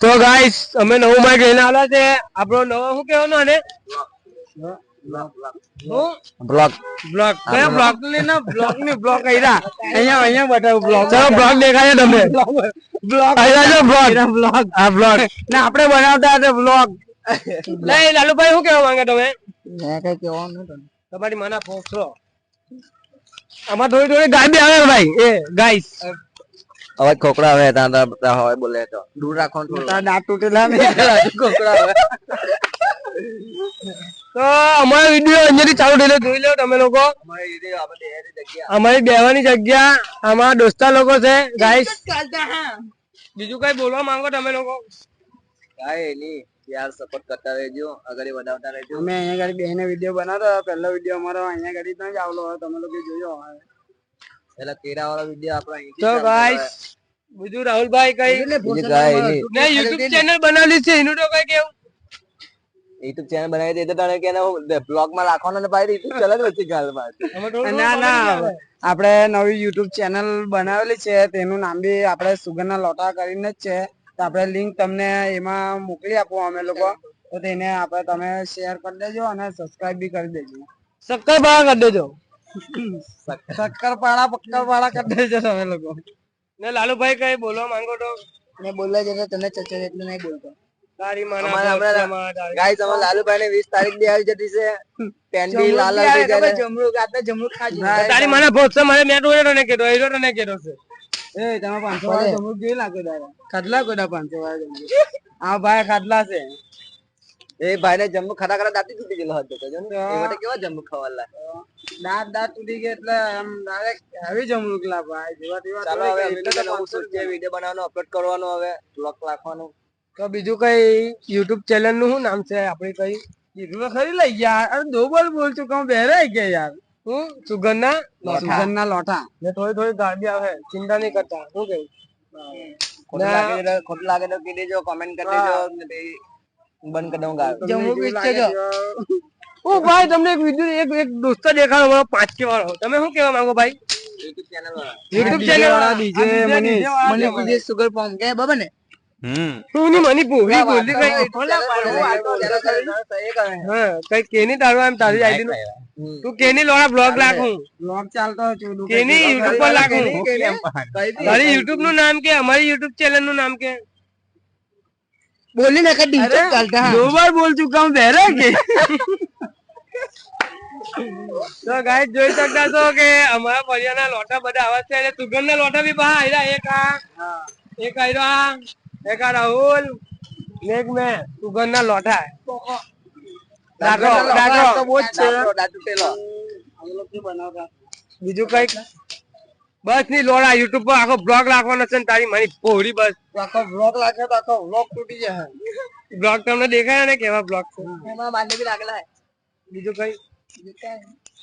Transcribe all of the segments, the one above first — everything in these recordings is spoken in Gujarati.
તો ગાઈસ અમે નવું માઇક લઈને આવ્યા છે. આપણો નવો શું કહેવાનો આને બ્લોગ બ્લોગ કયા બ્લોગ લઈને બ્લોગ ની બ્લોગ આયરા અહીંયા બતાવો બ્લોગ. ચલો બ્લોગ દેખાય તમે બ્લોગ આયરા છે બ્લોગ આ બ્લોગ ના આપણે બનાવતા હતા બ્લોગ. લે લાલુભાઈ શું કહેવા માંગે તમે? મેં કઈ કહેવાનું નથી. તમારી માના પોખરો આમાં થોડી થોડી ગાય બી આવે ભાઈ એ ગાઈસ અવાજ ખોકડા આવે તા હોય બોલે તો દૂર રાખો તારા દાંત તૂટેલા ને ખોકડા આવે. તો અમારો વિડિયો અહીંયાથી ચાલુ થઈને જોઈ લો તમે લોકો. અમારી બેવાની જગ્યા અમારા દોસ્તા લોકો છે ગાઈસ. બીજું કઈ બોલવા માંગો તમે લોકો? કાઈ નહીં યાર સપોર્ટ કરતા રહેજો આગળ વધાવતા રહેજો. અમે અહીંયા ગાડી બેહીને વિડિયો બનાવતા પહેલો વિડિયો અમારો અહીંયા ગાડી જ આવલો તમે લોકો જોયો પેલા કેરા વાળા વિડિયો આપણો તો ગાઈસ બીજું રાહુલભાઈ કઈ ને YouTube ચેનલ બનાવેલી છે એનું તો કઈ કેવું? YouTube ચેનલ બનાવી દે તો તને કેને બ્લોગ માં રાખવાનો ને પાડી YouTube ચેનલ વચ્ચે ગાલ માર. ના ના આપણે નવી YouTube ચેનલ બનાવેલી છે તેનું નામ બી આપણે સુગરના લોટા કરીને જ છે. તો આપણે લિંક તમને એમાં મોકલી આપો અમે લોકો. તો તેને આપણે તમે શેર કરી દેજો અને સબસ્ક્રાઇબ બી કરી દેજો. શક્કરપારા કરી દેજો. શક્કરપારા પક્કરપારા કરી દેજો તમે લોકો. ને લાલુભાઈ કઈ બોલવા માંગો તો? મેં બોલવા જતો તને ચચર એટલે નહીં બોલતો. તારી માના ગાઈસ અમાર લાલુભાઈ ને 20 તારીખ દી આવી જતી છે. પેન બી લાલ આવી જાય જમરૂક આતે જમરૂક ખાજી. તારી માના ભોજ મારે મેં તો ને કેતો એરો તો ને કેતો છે. એ તમે 500 વાળા જમરૂક જોઈ લાગે દાદા. ખાટલા કોડા 500 વાળા જમરૂક. આ ભાઈ ખાટલા છે. એ ભાઈ ને જમરૂક ખાતા ખાતા દાંત તૂટી ગયેલો હતો તો જો ને એ માટે કેવા જમરૂક ખવાલા દાંત તૂટી ગયા એટલે આમ ડાયરેક્ટ હેવી જમરૂક લા ભાઈ જેવા તેવા. ચાલો હવે જે વિડિયો બનાવવાનો અપલોડ કરવાનો હવે બ્લોગ રાખવાનું. તો બીજું કઈ YouTube ચેનલ નું શું નામ છે આપણી કઈ કીધું ખરી લઈ ગયા? અરે દો બોલ બોલ છું કહું બેરાઈ ગયા યાર. હું સુગરના લોટા ને થોડી થોડી ગાડી આવે ચિંતા નહીં કરતા. શું કેવું? ખોટું લાગે તો કહી દેજો કોમેન્ટ કરી દેજો બંધ કરી દઉં ગાળ. ઓ ભાઈ તમને એક વિડિયો એક દોસ્ત દેખાડો મારો 5K વાળો. તમે શું કહેવા માંગો ભાઈ? YouTube ચેનલ વાળા DJ મની સુગર ફોર્મ કે બાબા ને તું ની મની પૂરી બોલતી કઈ હા કઈ કેની તારું એમ તારી આઈડી નું તું કેની લોડા બ્લોગ લાખું બ્લોગ ચાલતો કેની YouTube પર લાખું તારી YouTube નું નામ કે અમારી YouTube ચેનલ નું નામ કે બોલી ને કદી ચાલતા દો બાર બોલ ચુકા હું બેરે કે તો ગાઈસ જોઈ શકતા છો કે અમારા પરિવારના લોટા બધા આવા છે અને સુગંધના લોટા બી બહાર આવ્યા. એક આયરા એક આ રાહુલ એક મેં સુગંધના લોટા બીજું કઈક બસ ની લોડા YouTube પર આખો બ્લોગ રાખવાનો છે તારી મારી પોહરી બસ આખો બ્લોગ રાખે તો આખો બ્લોગ તૂટી જાય. બ્લોગ તમને દેખાય ને કેવા બ્લોગ છે એમાં બાંધે બી રાખેલા. બીજું કઈ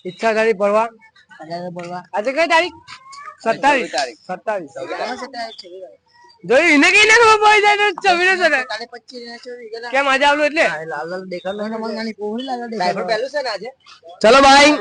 ઈચ્છા તારી પડવા આજે કઈ તારીખ 27 જોઈ એને કઈ ના ખબર પડી જાય તો ચવીને ચડે કેમ આજે આવલું એટલે લાલ લાલ દેખાડો ચલો ભાઈ.